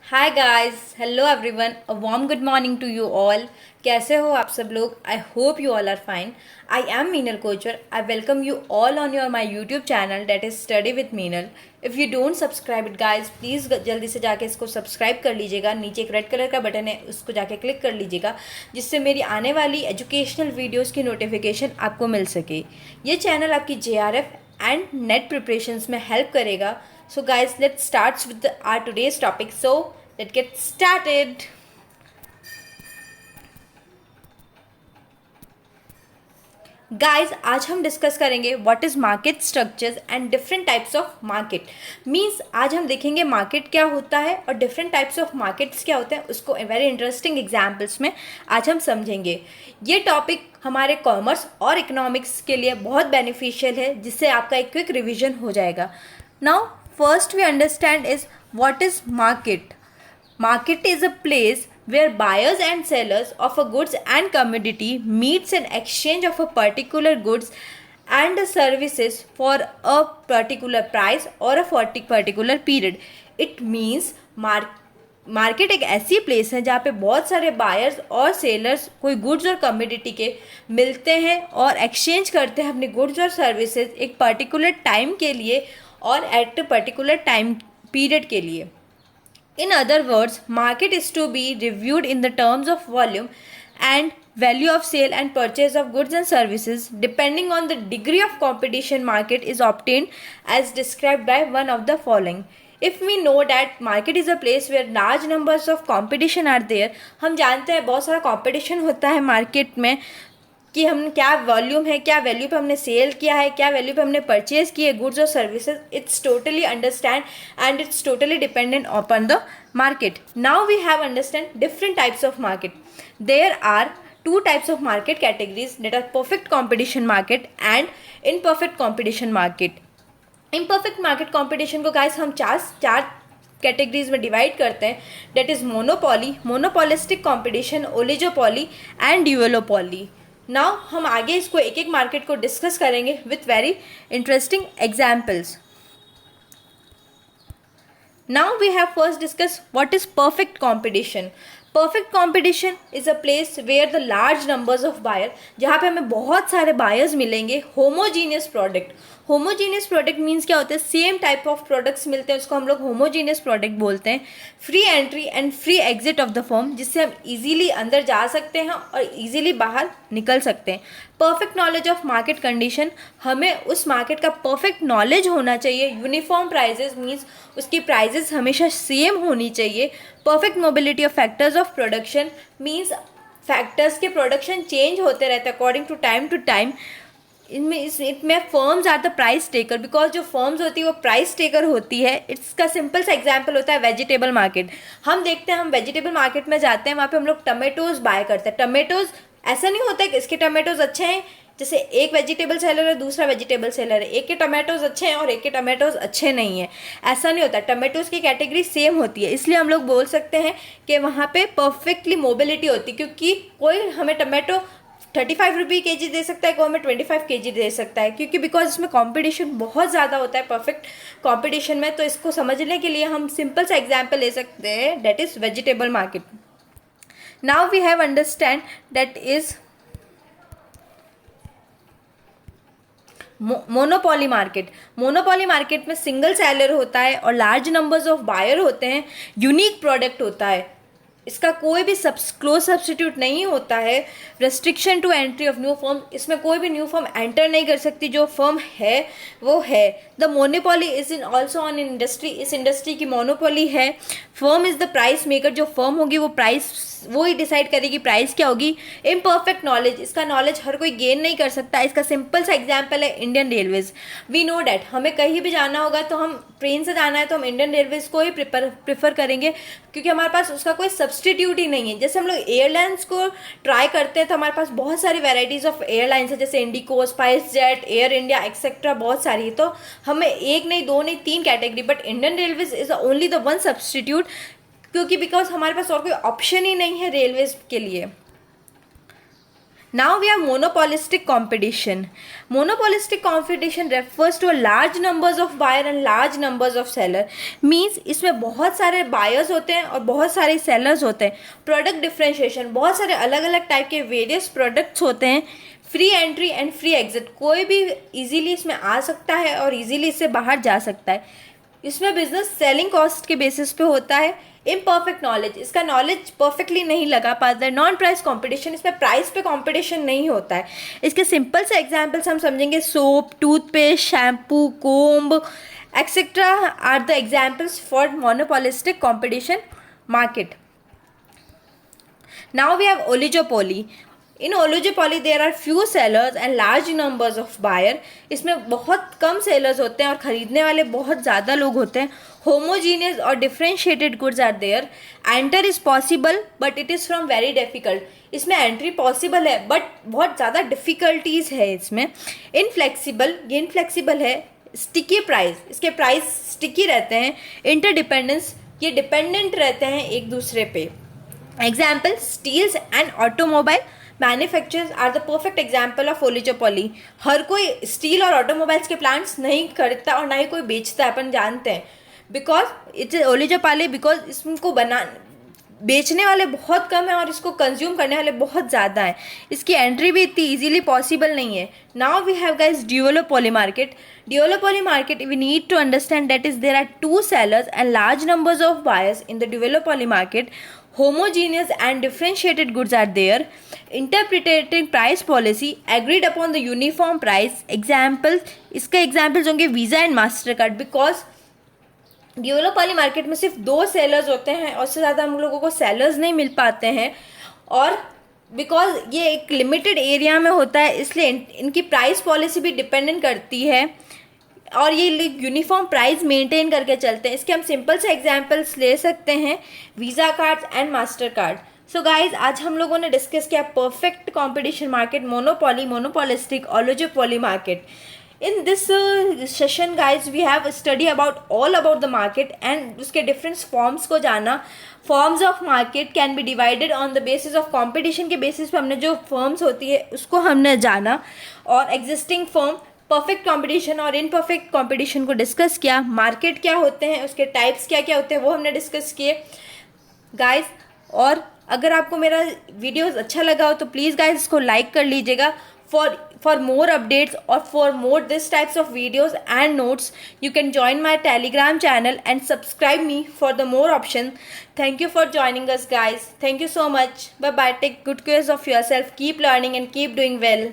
Hi guys, hello everyone, a warm good morning to you all. कैसे हो आप सब लोग? I hope you all are fine. I am Meenal Kochar. I welcome you all on your my YouTube channel that is study with Meenal. If you don't subscribe it guys, please जल्दी से जाके इसको subscribe कर लीजिएगा। नीचे एक रेड कलर का button है, उसको जाके क्लिक कर लीजिएगा, जिससे मेरी आने वाली एजुकेशनल वीडियोज़ की नोटिफिकेशन आपको मिल सके। ये चैनल आपकी JRF एंड नेट प्रिपरेशंस में हेल्प करेगा। So guys, let's start with our today's topic. So let's get started. Guys, आज हम डिस्कस करेंगे what is market structures and different types of market. Means आज हम देखेंगे मार्केट क्या होता है और डिफरेंट टाइप्स ऑफ मार्केट्स क्या होते हैं, उसको वेरी इंटरेस्टिंग एग्जाम्पल्स में आज हम समझेंगे। ये टॉपिक हमारे कॉमर्स और इकोनॉमिक्स के लिए बहुत बेनिफिशियल है, जिससे आपका एक क्विक रिविजन हो जाएगा। Now first we understand is what is market. Market is a place where buyers and sellers of a goods and commodity meets in exchange of a particular goods and services for a particular price or a particular period. It means market एक ऐसी place है जहाँ पे बहुत सारे buyers और sellers कोई goods और कमोडिटी के मिलते हैं और एक्सचेंज करते हैं अपने गुड्स और सर्विसेज एक पर्टिकुलर टाइम के लिए और at a particular time period के लिए। In other words, market is to be reviewed in the terms of volume and value of sale and purchase of goods and services depending on the degree of competition market is obtained as described by one of the following. If we know that market is a place where large numbers of competition are there, हम जानते हैं बहुत सारा competition होता है market में कि हम क्या वॉल्यूम है, क्या वैल्यू पे हमने सेल किया है, क्या वैल्यू पे हमने परचेज किए गुड्स और services. It's totally understand and it's totally dependent upon the market. Now we have understand different types of market. There are two types of market categories that are perfect competition market and imperfect competition market. imperfect market competition को guys हम चार categories में divide करते हैं, that is monopoly, monopolistic competition, oligopoly and duopoly. Now हम आगे इसको एक एक मार्केट को डिस्कस करेंगे with very interesting examples. Now we have first discuss what is perfect competition. Perfect competition is a place where the large numbers of buyer, जहाँ पे हमें बहुत सारे बायर्स मिलेंगे। Homogeneous product, homogeneous product means क्या होता है, सेम टाइप ऑफ प्रोडक्ट्स मिलते हैं, उसको हम लोग होमोजीनियस प्रोडक्ट बोलते हैं। Free entry and free exit of the firm, जिससे हम इजीली अंदर जा सकते हैं और इजीली बाहर निकल सकते हैं। Perfect knowledge of market condition, हमें उस मार्केट का परफेक्ट नॉलेज होना चाहिए। यूनिफॉर्म प्राइजेस मीन्स उसकी प्राइजेस हमेशा सेम होनी चाहिए। Perfect mobility of factors of production means factors के प्रोडक्शन चेंज होते रहते हैं अकॉर्डिंग टू टाइम। इनमें firms are the price taker, because जो फर्म्स होती है वो प्राइस टेकर होती है। इसका सिंपल सा एग्जांपल होता है वेजिटेबल मार्केट। हम देखते हैं, हम वेजिटेबल मार्केट में जाते हैं, वहाँ पे हम लोग टमेटोज बाय करते हैं। टमेटोज ऐसा नहीं होता है कि इसके टमेटोज अच्छे हैं, जैसे एक वेजिटेबल सेलर है, दूसरा वेजिटेबल सेलर है, एक के टमाटोज अच्छे हैं और एक के टमाटोज अच्छे नहीं है, ऐसा नहीं होता। टमाटोज की कैटेगरी सेम होती है, इसलिए हम लोग बोल सकते हैं कि वहाँ पे परफेक्टली मोबिलिटी होती है, क्योंकि कोई हमें टमाटो 35 रुपये kg दे सकता है, कोई हमें 25 kg दे सकता है, क्योंकि बिकॉज इसमें कंपटीशन बहुत ज़्यादा होता है परफेक्ट कंपटीशन में। तो इसको समझने के लिए हम सिंपल सा एग्जांपल ले सकते हैं, that is vegetable market. Now we have understand that is monopoly market. Monopoly market में सिंगल सेलर होता है और लार्ज नंबर्स ऑफ बायर होते हैं। यूनिक प्रोडक्ट होता है, इसका कोई भी क्लोज सब्सटीट्यूट नहीं होता है। Restriction to entry of new firm, इसमें कोई भी न्यू फर्म एंटर नहीं कर सकती, जो फर्म है वो है। The monopoly is in also on industry, इस इंडस्ट्री की मोनोपोली है। Firm is the price maker, जो फर्म होगी वो प्राइस वो ही डिसाइड करेगी प्राइस क्या होगी। इम्परफेक्ट नॉलेज, इसका नॉलेज हर कोई गेन नहीं कर सकता। इसका सिंपल सा एग्जांपल है Indian railways. We know that हमें कहीं भी जाना होगा तो हम ट्रेन से जाना है तो हम इंडियन रेलवेज को ही प्रेफर करेंगे, क्योंकि हमारे पास उसका कोई सब्सटीट्यूट ही नहीं है। जैसे हम लोग एयरलाइंस को ट्राई करते हैं तो हमारे पास बहुत सारी वेराइटीज़ ऑफ एयरलाइंस है, जैसे IndiGo, SpiceJet, Air India etcetera, बहुत सारी। तो हमें एक नहीं, दो नहीं, तीन category, but Indian railways is only the one substitute, क्योंकि बिकॉज हमारे पास और कोई ऑप्शन ही नहीं है रेलवेज के लिए। Now we have monopolistic competition. Monopolistic competition refers to a large numbers of buyer and large numbers of seller. Means इसमें बहुत सारे buyers होते हैं और बहुत सारे sellers होते हैं. Product differentiation, बहुत सारे अलग अलग टाइप के various products होते हैं. Free entry and free exit, कोई भी इजीली इसमें आ सकता है और इजीली इससे बाहर जा सकता है. इसमें बिजनेस सेलिंग कॉस्ट के बेसिस पे होता है. इम्परफेक्ट नॉलेज, इसका नॉलेज परफेक्टली नहीं लगा पाता है. नॉन प्राइस कंपटीशन, इसमें प्राइस पे कंपटीशन नहीं होता है. इसके सिंपल से एग्जांपल्स हम समझेंगे. Soap, toothpaste, shampoo, comb et cetera are the examples for monopolistic competition market. Now we have oligopoly. In oligopoly there are few sellers and large numbers of buyer. इसमें बहुत कम सेलर्स होते हैं और ख़रीदने वाले बहुत ज़्यादा लोग होते हैं. होमोजीनियस और differentiated goods are there. Enter is possible but it is from very difficult. इसमें एंट्री पॉसिबल है बट बहुत ज़्यादा डिफ़िकल्टीज़ है इसमें. इनफ्लेक्सिबल, ये इनफ्लेक्सिबल है. स्टिकी प्राइस, इसके प्राइस स्टिकी रहते हैं. इंटरडिपेंडेंस, ये डिपेंडेंट रहते हैं एक दूसरे पे. Example steels and automobile manufacturers are the perfect example of oligopoly. हर कोई स्टील और ऑटोमोबाइल्स के प्लांट्स नहीं खरीदता और ना ही कोई बेचता है, अपन जानते हैं. बिकॉज इट्स ओलिगोपोली, बिकॉज इसको बेचने वाले बहुत कम हैं और इसको कंज्यूम करने वाले बहुत ज़्यादा हैं. इसकी एंट्री भी इतनी इजीली पॉसिबल नहीं है. Now we have guys duopoly market. Duopoly market, we need to understand that is there are two sellers and large numbers of buyers in the duopoly market. Homogeneous and differentiated goods are there. Interpreting price policy agreed upon the uniform price. Examples, इसके examples होंगे Visa and Mastercard. Because duopoly market में सिर्फ 2 sellers होते हैं और उससे ज़्यादा हम लोगों को सेलर्स नहीं मिल पाते हैं. और बिकॉज ये एक लिमिटेड एरिया में होता है इसलिए इनकी प्राइस पॉलिसी भी डिपेंडेंट करती है और ये यूनिफॉर्म प्राइस मेंटेन करके चलते हैं. इसके हम सिंपल से एग्जांपल्स ले सकते हैं. Visa cards and master card. So guys, आज हम लोगों ने डिस्कस किया perfect competition market, monopoly, monopolistic, oligopoly market. In this session guys we have study about all about the market and उसके different forms को जाना. Forms of market can be divided on the basis of competition के basis पे हमने जो firms होती है उसको हमने जाना और existing firm, परफेक्ट कंपटीशन और इनपरफेक्ट कंपटीशन को डिस्कस किया. मार्केट क्या होते हैं, उसके टाइप्स क्या क्या होते हैं वो हमने डिस्कस किए गाइस. और अगर आपको मेरा वीडियोस अच्छा लगा हो तो प्लीज़ गाइस इसको लाइक कर लीजिएगा. For more updates or for more this types of videos and notes, you can join my Telegram channel and subscribe me for the more option. Thank you for joining us guys. Thank you so much. Bye bye. Take good care of yourself. Keep learning and keep doing well.